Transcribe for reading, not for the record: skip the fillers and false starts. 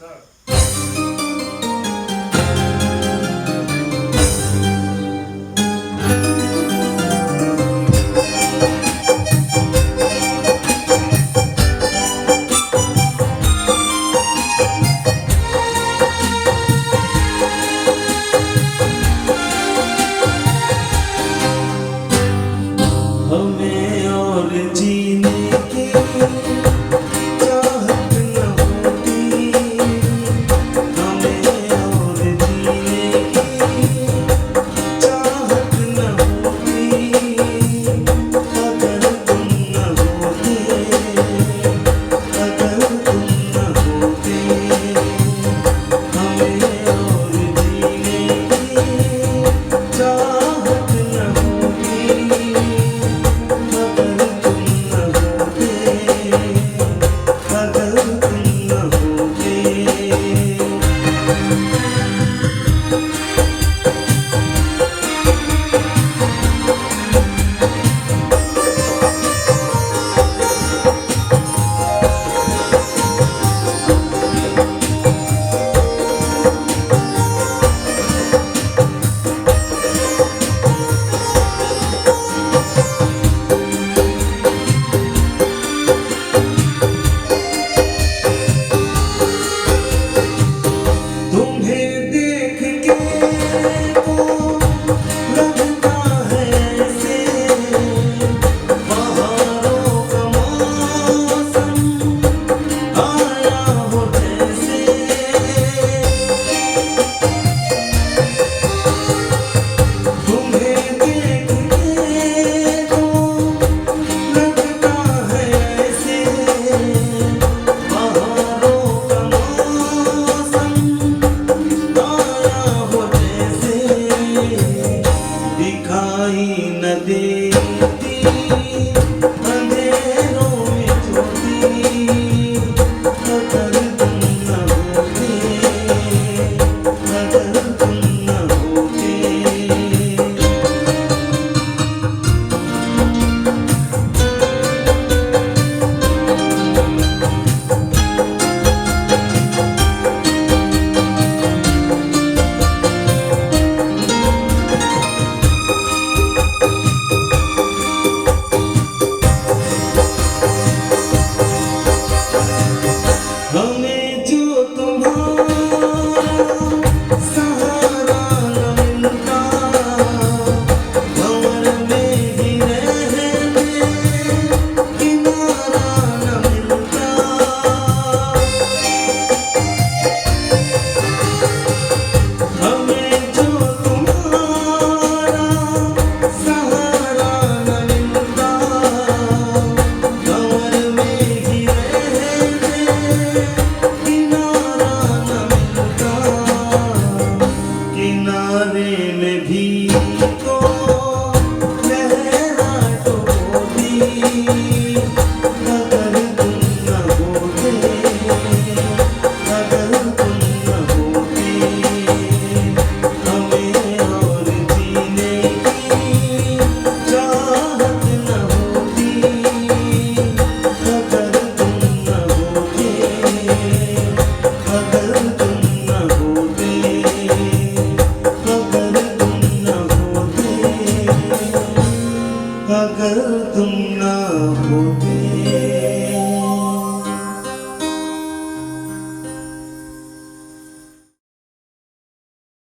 हमें और जीने की चाहत न होती, हमें और जीने की चाहत न होती, अगर तुम न होते, अगर तुम न होते, हमें और जीने की चाहत न होती, अगर तुम न होते, अगर तुम न होते। तुम्हें देख के वो लगता है ऐसे बहारों का मौसम आया हो जैसे, तुम्हें देख के वो लगता है ऐसे बहारों का मौसम आया हो जैसे, दिखाई न देती अंधेरों में ज्योति, अगर तुम न होते, अगर तुम न होते। हमें जो तुम्हारा सहारा न मिलता, भंवर में ही रहने किनारा न मिलता, हमें जो तुम्हारा सहारा न मिलता, भंवर में ही रहने किनारा न मिलता, किनारे में भी तो लहराट होती, अगर तुम न होते, अगर तुम न होते, हमें और जीने की चाहत न होती, अगर तुम न होते, अगर तुम न होते, अगर तुम न होते, अगर तुम न होते।